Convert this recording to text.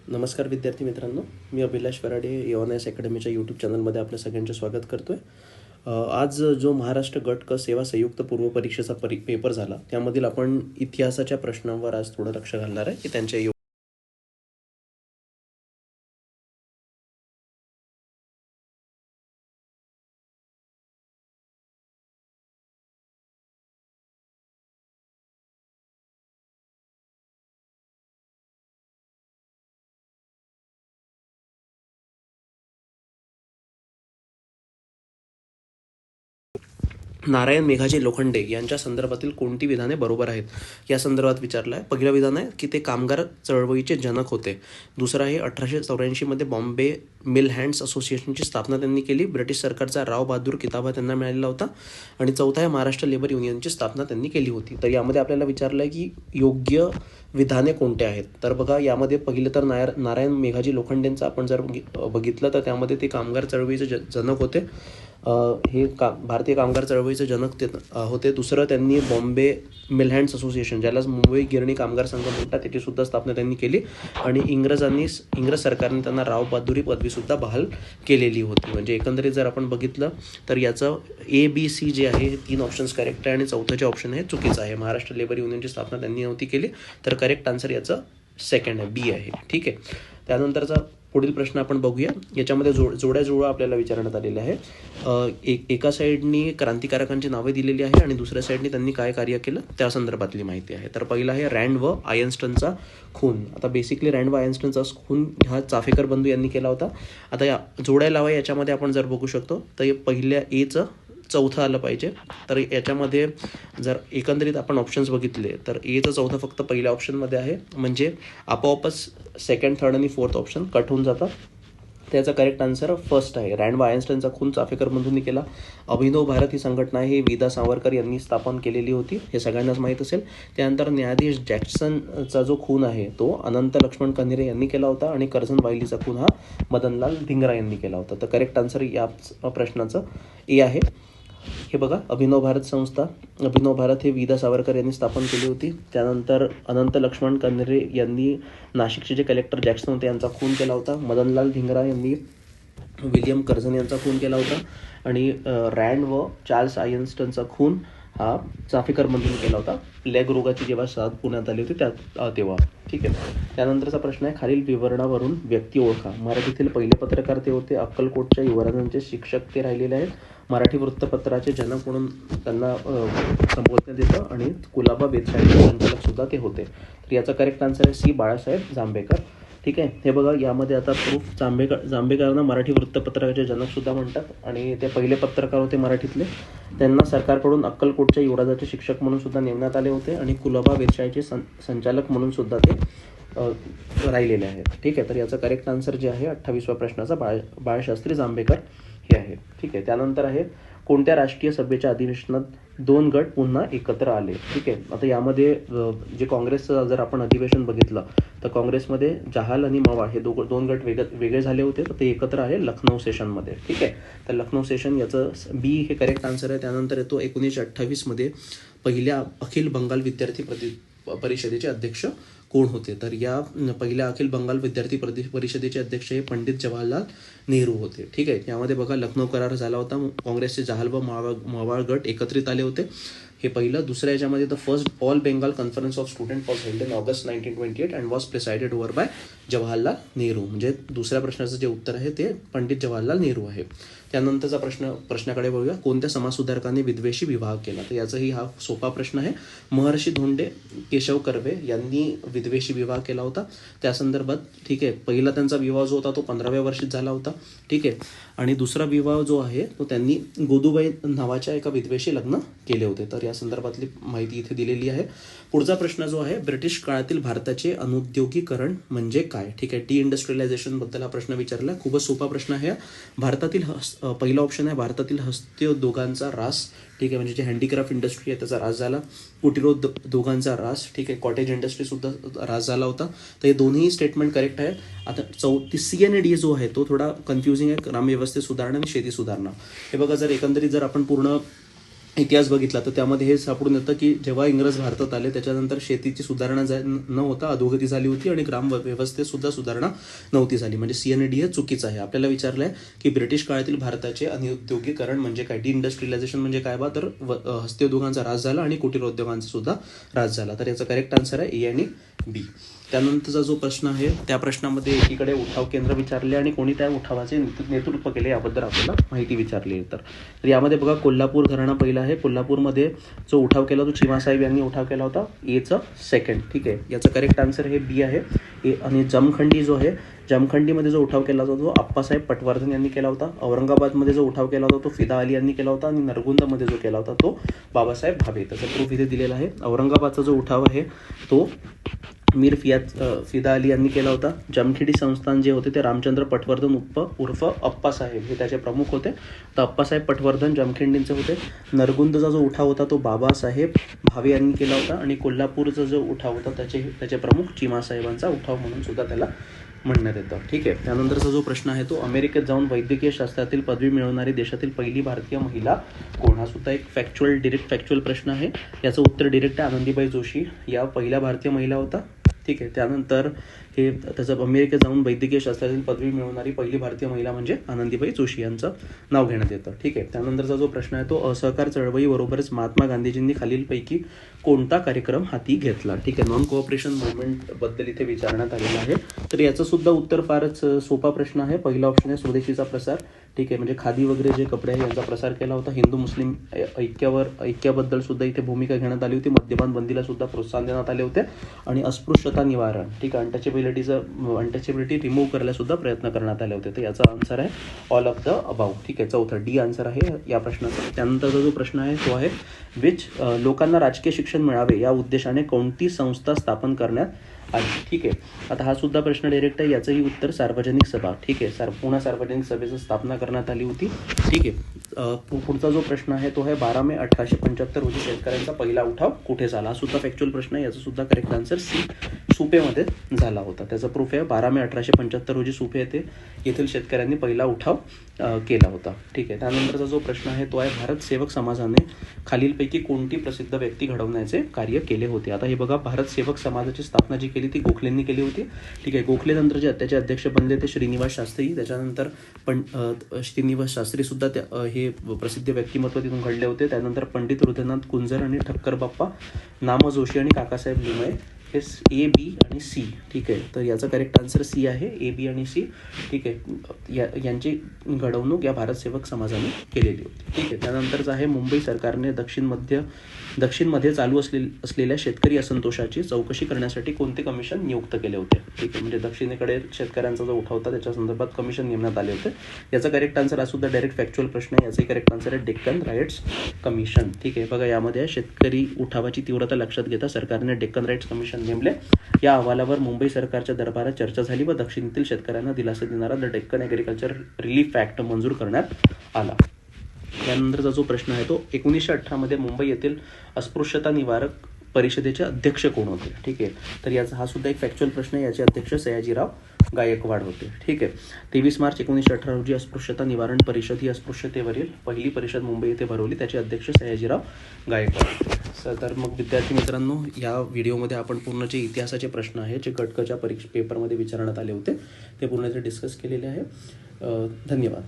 नमस्कार विद्यार्थी मित्रांनो, मी अभिलाष वराडे एस अकॅडमीच्या यूट्यूब चॅनलमध्ये आपल्या सगळ्यांचे स्वागत करतो आहे. आज जो महाराष्ट्र गट क सेवा संयुक्त पूर्व परीक्षेचा पेपर झाला त्यामधील आपण इतिहासाच्या प्रश्नांवर आज थोडं लक्ष घालणार आहे की त्यांच्या नारायण मेघाजी लोखंडे यांच्या संदर्भातील कोणती विधाने बरोबर आहेत या संदर्भात विचारलं आहे. पहिलं विधान आहे की ते कामगार चळवळीचे जनक होते. दुसरं आहे 1884मध्ये बॉम्बे मिल हँड्स असोसिएशनची स्थापना त्यांनी केली. ब्रिटिश सरकारचा राव बहादूर किताबा त्यांना मिळालेला होता. आणि चौथा आहे महाराष्ट्र लेबर युनियनची स्थापना त्यांनी केली होती. तर यामध्ये आपल्याला विचारलं आहे की योग्य विधाने कोणते आहेत. तर बघा, यामध्ये पहिलं तर नारायण मेघाजी लोखंडेंचं आपण जर बघितलं तर त्यामध्ये ते कामगार चळवळीचे जनक होते. हे भारतीय कामगार चळवळीचे जनक ते होते. दुसरं, त्यांनी बॉम्बे मिल हँड्स असोसिएशन, ज्याला मुंबई गिरणी कामगार संघ म्हणतात, त्याची सुद्धा स्थापना त्यांनी केली. आणि इंग्रज सरकारने त्यांना राव बहादुरी पदवीसुद्धा बहाल केलेली होती. म्हणजे एकंदरीत जर आपण बघितलं तर याचं ABC जे आहे हे 3 ऑप्शन्स करेक्ट आहे आणि चौथं जे ऑप्शन आहे चुकीचं आहे. महाराष्ट्र लेबर युनियनची स्थापना त्यांनी नव्हती केली. तर करेक्ट आन्सर याचं सेकंड आहे, B आहे. ठीक आहे. त्यानंतरचा पुढील प्रश्न आपण बघूया. याच्यामध्ये जोड्या आपल्याला विचारण्यात आलेले आहे. एका साईडनी क्रांतिकारकांची नावे दिलेली आहे आणि दुसऱ्या साईडनी त्यांनी काय कार्य केलं त्या संदर्भातली माहिती आहे. तर पहिला आहे रँड व आयन्स्टनचा खून. आता बेसिकली रँड व आयन्स्टनचा खून हा चाफेकर बंधू यांनी केला होता. आता या जोड्या लावा याच्यामध्ये आपण जर बघू शकतो तर पहिल्या Aचं चौथं आलं पाहिजे. तर याच्यामध्ये जर एकंदरीत आपण ऑप्शन्स बघितले तर Aचं चौथं फक्त पहिल्या ऑप्शनमध्ये आहे. म्हणजे आपोआपच सेकंड, थर्ड आणि फोर्थ ऑप्शन कट होऊन जातात. त्याचा करेक्ट आन्सर फर्स्ट आहे. रँड व आयन्स्टाईनचा खून चाफेकर बंधूंनी केला. अभिनव भारत ही संघटना आहे, विदा सावरकर यांनी स्थापन केलेली होती, हे सगळ्यांनाच माहीत असेल. त्यानंतर न्यायाधीश जॅक्सनचा जो खून आहे तो अनंत लक्ष्मण कन्हेरे यांनी केला होता. आणि कर्झन वायलीचा खून हा मदनलाल धिंगरा यांनी केला होता. तर करेक्ट आन्सर या प्रश्नाचं A आहे. हे बघा, अभिनव भारत हे विदा सावरकर यांनी स्थापन केली होती. त्यानंतर अनंत लक्ष्मण कन्हेरे यांनी नाशिकचे जे कलेक्टर जॅक्सन होते यांचा खून केला होता. मदनलाल धिंगरा यांनी विलियम कर्झन यांचा खून केला होता. आणि रँड व चार्ल्स आयन्स्टनचा खून हा चाफेकर बंधूंनी केला होता, प्लेग रोगाची जेव्हा साथ पुण्यात आली होती तेव्हा. ठीक आहे. त्यानंतरचा प्रश्न आहे, खालील विवरणावरून व्यक्ती ओळखा. मराठीतील पहिले पत्रकार ते होते. अक्कलकोटच्या युवराजांचे शिक्षक ते राहिलेले आहेत. मराठी वृत्तपत्राचे जनक म्हणून त्यांना संबोधण्यात येतं. आणि कुलाबा वेधशाळेचे संचालक सुद्धा ते होते. तर याचा करेक्ट आन्सर आहे C, बाळासाहेब जांभेकर. ठीक आहे. हे बघा, यामध्ये आता प्रूफ जांभेकरांना मराठी वृत्तपत्राचे जनकसुद्धा म्हणतात आणि ते पहिले पत्रकार होते मराठीतले. त्यांना सरकारकडून अक्कलकोटच्या युवराजाचे शिक्षक म्हणून सुद्धा नेमण्यात आले होते आणि कुलाबा वेधशाळेचे संचालक म्हणून सुद्धा ते राहिलेले आहेत. ठीक आहे. तर याचा करेक्ट आन्सर जे आहे 28व्या प्रश्नाचा बाळशास्त्री जांभेकर हे आहे. ठीक आहे. त्यानंतर आहे, कोणत्या राष्ट्रीय सभेच्या अधिवेशनात 2 गट पुन्हा एकत्र आले. ठीक आहे. आता यामध्ये जे काँग्रेसचं जर आपण अधिवेशन बघितलं तर काँग्रेसमध्ये जहाल आणि मवाळ हे 2 गट वेगळे झाले होते. तर ते एकत्र आले लखनौ सेशनमध्ये. ठीक आहे. तर लखनौ सेशन याचं B हे करेक्ट आन्सर आहे. त्यानंतर येतो 1928मध्ये पहिल्या अखिल बंगाल विद्यार्थी परिषदेचे अध्यक्ष कोण होते. तर या पहिल्या अखिल बंगाल विद्यार्थी परिषदेचे अध्यक्ष हे पंडित जवाहरलाल नेहरू होते. ठीक आहे. यामध्ये बघा, लखनौ करार झाला होता. काँग्रेसचे जहाल व मवाळ गट एकत्रित आले होते. हे पहिलं. दुसऱ्या याच्यामध्ये the first all Bengal conference of student was held in August 1928 and was presided over by Jawaharlal Nehru. म्हणजे दुसऱ्या प्रश्नाचं जे उत्तर आहे ते पंडित जवाहरलाल नेहरू आहे. त्यानंतरचा प्रश्नाकडे बघूया. कोणत्या समाजसुधारकांनी विधवेशी विवाह केला. तर याचाही हा सोपा प्रश्न आहे. महर्षी धोंडे केशव कर्वे यांनी विधवेशी विवाह केला होता. त्या संदर्भात ठीक आहे, पहिला त्यांचा विवाह जो होता तो 15व्या वर्षीत झाला होता. ठीक आहे. आणि दुसरा विवाह जो आहे तो त्यांनी गोदूबाई नावाच्या एका विधवेशी लग्न केले होते. तर या संदर्भातली माहिती इथे दिलेली आहे. पुढचा प्रश्न जो आहे, ब्रिटिश काळातील भारताचे अनुद्योगीकरण म्हणजे काय. ठीक आहे. डिइंडस्ट्रियलायझेशन बद्दल हा प्रश्न विचारला. खूपच सोपा प्रश्न आहे. भारतातील पहिला ऑप्शन आहे भारतातील हस्तोद्योगांचा ऱ्हास. ठीक आहे. म्हणजे जे हँडीक्राफ्ट इंडस्ट्री आहे त्याचा ह्रास झाला. कुटीरोद्योगांचा ह्रास. ठीक आहे. कॉटेज इंडस्ट्री सुद्धा ह्रास झाला होता. तर हे दोन्ही स्टेटमेंट करेक्ट आहेत. आता C आणि D जो आहे तो थोडा कन्फ्युजिंग आहे. ग्रामव्यवस्थेत सुधारणा आणि शेती सुधारणा. हे बघा, जर एकंदरीत जर आपण पूर्ण इतिहास बघितला तर त्यामध्ये हे सापडून येतं की जेव्हा इंग्रज भारतात आले त्याच्यानंतर शेतीची सुधारणा न होता अधोगती झाली होती आणि ग्राम व्यवस्थेत सुद्धा सुधारणा नव्हती झाली. म्हणजे सी आणि डी हे चुकीचं आहे. आपल्याला विचारलं आहे की ब्रिटिश काळातील भारताचे अनिउद्योगीकरण म्हणजे काय, डिइंडस्ट्रियलायझेशन म्हणजे काय बा, तर हस्तउद्योगांचा ऱ्हास झाला आणि कुटीर उद्योगांचा सुद्धा ऱ्हास झाला. तर याचा करेक्ट आन्सर आहे ए आणि बी. त्यानंतरचा जो प्रश्न आहे त्या प्रश्नामध्ये एकीकडे उठाव केंद्र विचारले आणि कोणी त्या उठावाचे नेतृत्व केले याबद्दल आपल्याला माहिती विचारली. तर यामध्ये बघा कोल्हापूर घराणा पहिला आहे. कोल्हापूरमध्ये जो उठाव केला तो चिमासाहेब यांनी उठाव केला होता. एचं सेकंड. ठीक आहे, याचं करेक्ट आन्सर हे बी आहे. आणि जमखंडी जो आहे, जमखंडीमध्ये जो उठाव केला होता तो आप्पासाहेब पटवर्धन यांनी केला होता. औरंगाबादमध्ये जो उठाव केला होता तो फिदा अली यांनी केला होता. आणि नरगुंदमध्ये जो केला होता तो बाबासाहेब भावे. त्याचा प्रूफ इथे दिलेला आहे. औरंगाबादचा जो उठाव आहे तो मीर फिदा अली यांनी केला होता. जमखिंडी संस्थान जे होते ते रामचंद्र पटवर्धन उर्फ अप्पासाहेब हे त्याचे प्रमुख होते. तर अप्पासाहेब पटवर्धन जमखिंडींचे होते. नरगुंदचा जो उठाव होता तो बाबासाहेब भावे यांनी केला होता. आणि कोल्हापूरचा जो उठाव होता त्याचे प्रमुख चिमासाहेबांचा उठाव म्हणून सुद्धा त्याला म्हणण्यात येतं. ठीक आहे, त्यानंतरचा जो प्रश्न आहे तो अमेरिकेत जाऊन वैद्यकीय शास्त्रातील पदवी मिळवणारी देशातील पहिली भारतीय महिला कोण, हा सुद्धा एक डायरेक्ट फॅक्च्युअल प्रश्न आहे. याचं उत्तर डायरेक्ट आहे. आनंदीबाई जोशी या पहिल्या भारतीय महिला होता. ठीक आहे, त्यानंतर हे त्याचं अमेरिकेत जाऊन वैद्यकीय शास्त्रातील पदवी मिळवणारी पहिली भारतीय महिला म्हणजे आनंदीबाई जोशी यांचं नाव घेण्यात येतं. ठीक आहे, त्यानंतरचा जो प्रश्न आहे तो असहकार चळवळीबरोबरच महात्मा गांधीजींनी खालीलपैकी कोणता कार्यक्रम हाती घेतला. ठीक आहे, नॉन कोऑपरेशन मुवमेंटबद्दल इथे विचारण्यात आलेलं आहे. तर याचं सुद्धा उत्तर फारच सोपा प्रश्न आहे. पहिला ऑप्शन आहे स्वदेशीचा प्रसार. ठीक आहे, म्हणजे खादी वगैरे जे कपडे आहे यांचा प्रसार केला होता. हिंदू मुस्लिम ऐक्याबद्दल सुद्धा इथे भूमिका घेण्यात आली होती. मद्यपान बंदीला सुद्धा प्रोत्साहन देण्यात आले होते. आणि अस्पृश्यता निवारण, ठीक आहे, अनटचेबिलिटी रिमूव्ह करायला सुद्धा प्रयत्न करण्यात आले होते. तर याचा आन्सर आहे ऑल ऑफ द अबाव. ठीक आहे, चौथा डी आन्सर आहे या प्रश्नाचा. त्यानंतरचा जो प्रश्न आहे तो आहे लोकांना राजकीय शिक्षण मिळावे या उद्देशाने कोणती संस्था स्थापन करण्यात आली. ठीक आहे, आता हा सुद्धा प्रश्न डायरेक्ट आहे. याचंही उत्तर सार्वजनिक सभा. ठीक आहे, पुणे सार्वजनिक सभेची स्थापना करण्यात आली होती. ठीक आहे, पुढचा जो प्रश्न आहे तो आहे 12 मे 1875 रोजी शेतकऱ्यांचा पहिला उठाव कुठे झाला. हा सुद्धा फॅक्च्युअल प्रश्न आहे. याचा सुद्धा करेक्ट आन्सर सी, सुपेमध्ये झाला होता. त्याचा प्रूफ आहे 12 मे 1875 रोजी सुपे येथील शेतकऱ्यांनी पहिला उठाव केला होता. ठीक आहे, त्यानंतरचा जो प्रश्न आहे तो आहे भारत सेवक समाजाने खालीलपैकी कोणती प्रसिद्ध व्यक्ती घडवण्याचे कार्य केले होते. आता हे बघा, भारत सेवक समाजाची स्थापना जी केली ती गोखलेंनी केली होती. ठीक आहे, गोखले नंतर जे त्याचे अध्यक्ष बनले ते श्रीनिवास शास्त्री. त्याच्यानंतर श्रीनिवास शास्त्री सुद्धा हे प्रसिद्ध व्यक्तिमत्व तिथून घडले होते. त्यानंतर पंडित हृदयनाथ कुंजर आणि ठक्कर बाप्पा, नाम जोशी आणि काकासाहेब लिमये हे ए, बी आणि सी. ठीक आहे, तर याचा करेक्ट आन्सर सी आहे, ए, बी आणि सी. ठीक आहे, यांची घडवणूक या भारत सेवक समाजाने केलेली होती. ठीक आहे, त्यानंतरच आहे मुंबई सरकारने दक्षिणमध्ये चालू असलेल्या शेतकरी असंतोषाची चौकशी करण्यासाठी कोणते कमिशन नियुक्त केले होते. ठीक आहे, म्हणजे दक्षिणेकडे शेतकऱ्यांचा जो उठाव होता त्याच्या संदर्भात कमिशन नेमण्यात आले होते. याचा करेक्ट आन्सर हा सुद्धा डायरेक्ट फॅक्च्युअल प्रश्न आहे. याचाही करेक्ट आन्सर आहे डेक्कन राईट्स कमिशन. ठीक आहे, बघा यामध्ये शेतकरी उठावाची तीव्रता लक्षात घेता सरकारने डेक्कन राईट्स कमिशन नेमले. या अहवालावर मुंबई सरकारच्या दरबारात चर्चा झाली व दक्षिणेतील शेतकऱ्यांना दिलासा देणारा the Deccan agriculture relief act मंजूर करण्यात आला. त्यानंतरचा जो प्रश्न आहे तो 1918 मध्ये मुंबई येथील अस्पृश्यता निवारक परिषदेचे अध्यक्ष कोण होते. ठीक आहे, तर याचा हा सुद्धा एक फॅक्च्युअल प्रश्न आहे. याचे अध्यक्ष सयाजीराव गायकवाड होते. ठीक आहे, 23 मार्च 1918 रोजी अस्पृश्यता निवारण परिषद ही अस्पृश्यतेवरील पहिली परिषद मुंबई येथे भरवली. त्याचे अध्यक्ष सयाजीराव गायकवाड. तर मग विद्यार्थी मित्रांनो, या व्हिडिओमध्ये आपण पूर्ण जे इतिहासाचे प्रश्न आहेत जे गटकच्या पेपरमध्ये विचारण्यात आले होते ते पूर्ण डिस्कस केलेले आहे. धन्यवाद.